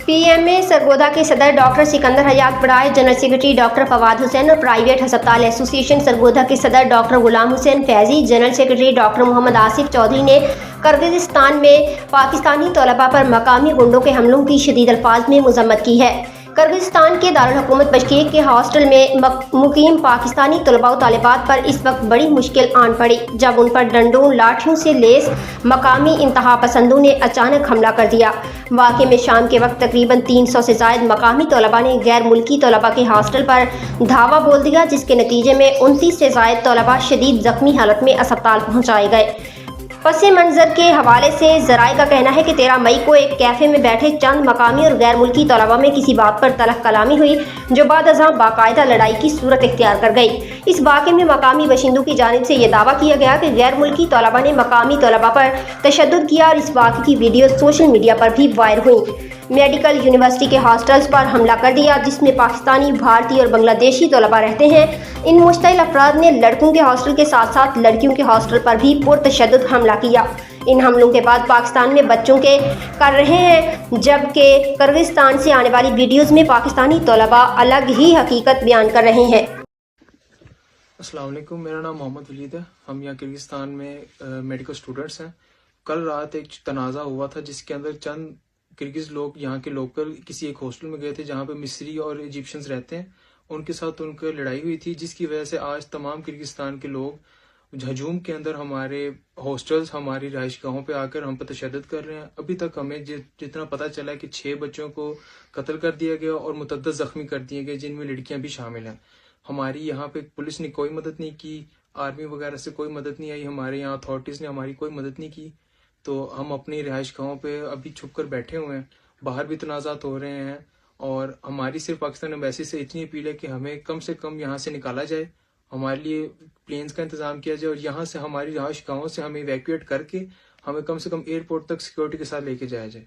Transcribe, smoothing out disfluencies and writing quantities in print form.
PMA Sargodha के सदर doctor Sikandar Hayat बड़ाए, general secretary doctor Fawad Hussain और प्राइवेट हस्पताल एसोसिएशन सरगोधा के सदर doctor Ghulam Hussain Faizi, general secretary doctor Mohammad Asif Chaudhry ने किर्गिस्तान में पाकिस्तानी तलबा पर मकामी गुंडों के हमलों की शदीद अल्फाज में मजम्मत की है। किर्गिस्तान के दारुल हुकूमत बशकीक के हॉस्टल में मुकीम पाकिस्तानी तलबा व तालिबात पर इस वक्त बड़ी मुश्किल आन पड़ी जब उन पर डंडों लाठियों से लेस मकामी इंतहा पसंदों ने अचानक हमला कर दिया। वाक़े में शाम के वक्त तकरीबन 300 से ज़ायद मकामी तलबा ने गैर मुल्की तलबा के हॉस्टल पर धावा बोल दिया, जिसके नतीजे में 29 से ज़ायद तलबा शदीद ज़ख्मी हालत में अस्पताल पहुँचाए गए। पस मंज़र के हवाले से ज़राए का कहना है कि 13 मई को एक कैफ़े में बैठे चंद मकामी और गैर मुल्की तलबा में किसी बात पर तलख कलामी हुई, जो बाद अज़ां बाकायदा लड़ाई की सूरत इख्तियार कर गई। इस वाक़े में मकामी बाशिंदों की जानिब से यह दावा किया गया कि गैर मुल्की तलबा ने मकामी तलबा पर तशद्दुद किया और इस वाक़े की वीडियो सोशल मीडिया पर भी वायरल हुई। मेडिकल यूनिवर्सिटी के हॉस्टल्स पर हमला कर दिया, जिसमें पाकिस्तानी, भारतीय और बांग्लादेशी तलबा रहते हैं। इन मुश्तइल अफराद ने लड़कों के हॉस्टल के साथ साथ लड़कियों के हॉस्टल पर भी पुरतशद्दुद हमला किया। इन हमलों के बाद पाकिस्तान में बच्चों के कर रहे हैं, जबकि किर्गिस्तान से आने वाली वीडियोज़ में पाकिस्तानी तलबा अलग ही हकीकत बयान कर रहे हैं। अस्सलाम वालेकुम, मेरा नाम मोहम्मद वलीद है। हम यहाँ किर्गिस्तान में मेडिकल स्टूडेंट्स हैं। कल रात एक तनाज़ा हुआ था जिसके अंदर चंद किर्गिज़ लोग यहाँ के लोकल किसी एक हॉस्टल में गए थे जहाँ पे मिस्री और इजिप्शियंस रहते हैं। उनके साथ उनकी लड़ाई हुई थी, जिसकी वजह से आज तमाम किर्गिस्तान के लोग हजूम के अंदर हमारे हॉस्टल्स, हमारी रहायशगाहों पे आकर हम पर तशद्दुद कर रहे हैं। अभी तक हमें जितना पता चला है कि 6 बच्चों को कत्ल कर दिया गया और मुतअद्दिद ज़ख्मी कर दिए गए, जिनमें लड़कियां भी शामिल हैं। हमारी यहाँ पे पुलिस ने कोई मदद नहीं की, आर्मी वगैरह से कोई मदद नहीं आई, हमारे यहाँ अथॉरिटीज़ ने हमारी कोई मदद नहीं की। तो हम अपनी रिहाइशगाहों पे अभी छुप कर बैठे हुए हैं। बाहर भी तनाज़ात हो रहे हैं और हमारी सिर्फ पाकिस्तान एम्बेसी से इतनी अपील है कि हमें कम से कम यहाँ से निकाला जाए, हमारे लिए प्लेन्स का इंतज़ाम किया जाए और यहाँ से हमारी रिहाइशगाहों से हमें इवैक्यूएट करके हमें कम से कम एयरपोर्ट तक सिक्योरिटी के साथ लेके जाया जाए।